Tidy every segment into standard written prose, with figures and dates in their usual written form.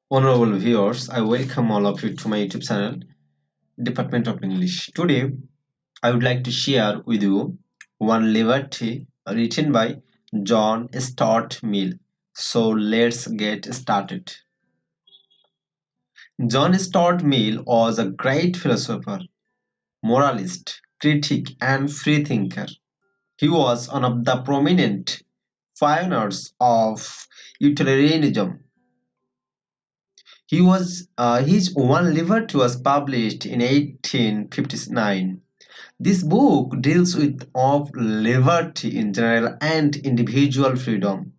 Honorable viewers, I welcome all of you to my YouTube channel, Department of English. Today, I would like to share with you One Liberty written by John Stuart Mill. So let's get started. John Stuart Mill was a great philosopher, moralist, critic, and freethinker. He was one of the prominent pioneers of utilitarianism. His One Liberty was published in 1859. This book deals with of liberty in general and individual freedom.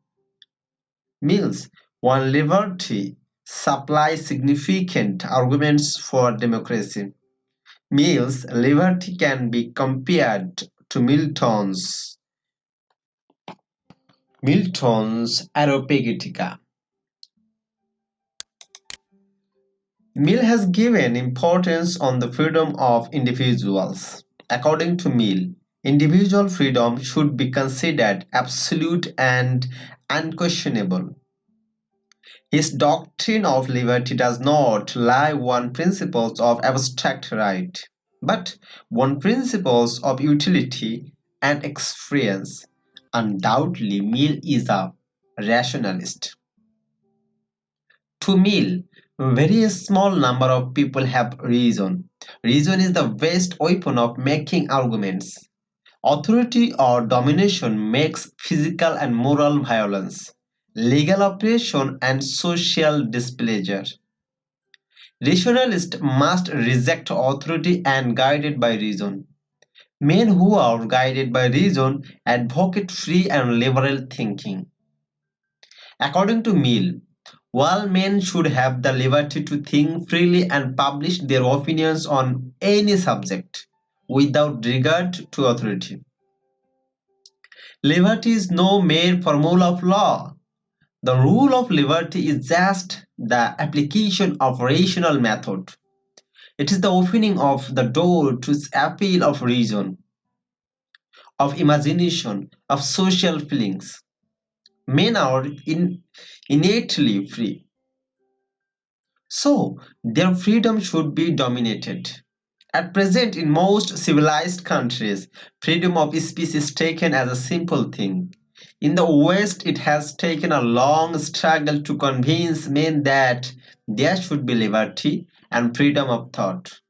Mills One Liberty supplies significant arguments for democracy. Mill's liberty can be compared to Milton's Areopagitica. Mill has given importance on the freedom of individuals. According to Mill, individual freedom should be considered absolute and unquestionable. His doctrine of liberty does not lie on principles of abstract right, but on principles of utility and experience. Undoubtedly, Mill is a rationalist. To Mill, very small number of people have reason. Reason is the best weapon of making arguments. Authority or domination makes physical and moral violence, legal oppression and social displeasure. Rationalists must reject authority and guided by reason. Men who are guided by reason advocate free and liberal thinking. According to Mill, all men should have the liberty to think freely and publish their opinions on any subject without regard to authority. Liberty is no mere formula of law. The rule of liberty is just the application of rational method. It is the opening of the door to appeal of reason, of imagination, of social feelings. Men are innately free, so their freedom should be dominated. At present, in most civilized countries, freedom of speech is taken as a simple thing. In the West, it has taken a long struggle to convince men that there should be liberty and freedom of thought.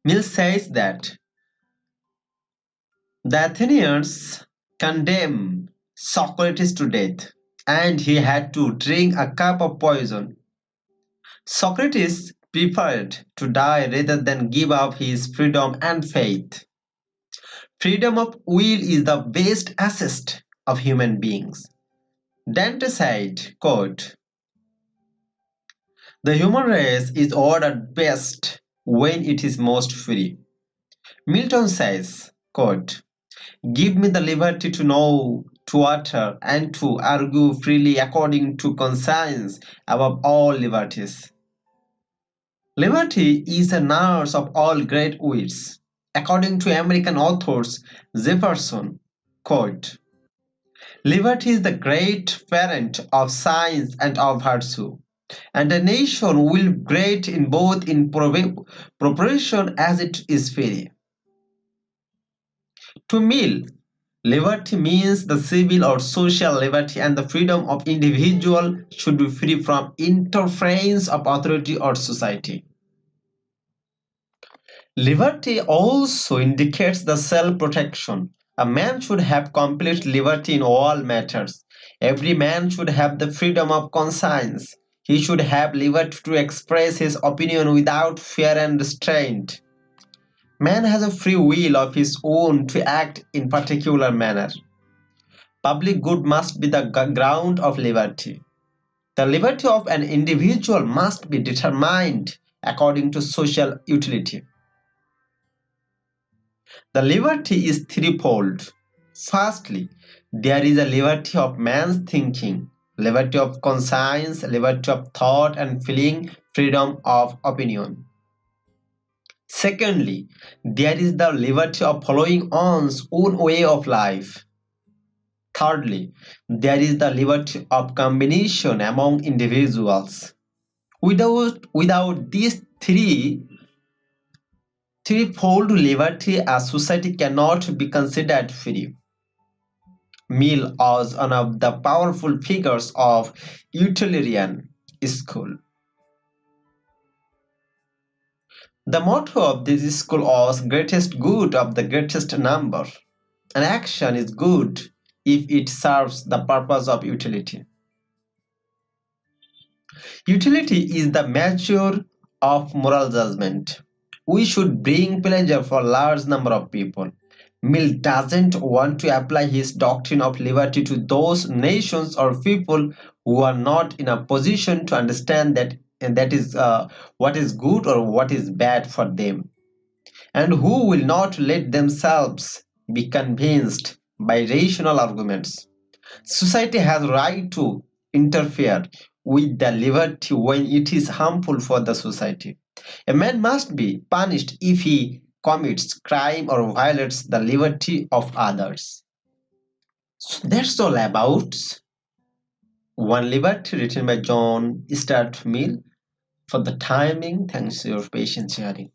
Mill says that the Athenians condemned Socrates to death, and he had to drink a cup of poison. Socrates preferred to die rather than give up his freedom and faith. Freedom of will is the best asset of human beings. Dante said, quote, "The human race is ordered best when it is most free." Milton says, quote, "Give me the liberty to know, to utter, and to argue freely according to conscience above all liberties." Liberty is a nurse of all great wits. According to American authors Jefferson, quote, "Liberty is the great parent of science and of virtue, and a nation will be great in both in proportion as it is free." To Mill, liberty means the civil or social liberty, and the freedom of individual should be free from interference of authority or society. Liberty also indicates the self-protection. A man should have complete liberty in all matters. Every man should have the freedom of conscience. He should have liberty to express his opinion without fear and restraint. Man has a free will of his own to act in particular manner. Public good must be the ground of liberty. The liberty of an individual must be determined according to social utility. The liberty is threefold. Firstly, there is a liberty of man's thinking, liberty of conscience, liberty of thought and feeling, freedom of opinion. Secondly, there is the liberty of following one's own way of life. Thirdly, there is the liberty of combination among individuals. Without these threefold liberty, a society cannot be considered free. Mill was one of the powerful figures of utilitarian school. The motto of this school was greatest good of the greatest number. An action is good if it serves the purpose of utility. Utility is the measure of moral judgment. We should bring pleasure for a large number of people. Mill doesn't want to apply his doctrine of liberty to those nations or people who are not in a position to understand that and that is what is good or what is bad for them, and who will not let themselves be convinced by rational arguments. Society has right to interfere with the liberty when it is harmful for the society. A man must be punished if he commits crime or violates the liberty of others. So that's all about One Liberty, written by John Stuart Mill. For the timing, thanks for your patience sharing.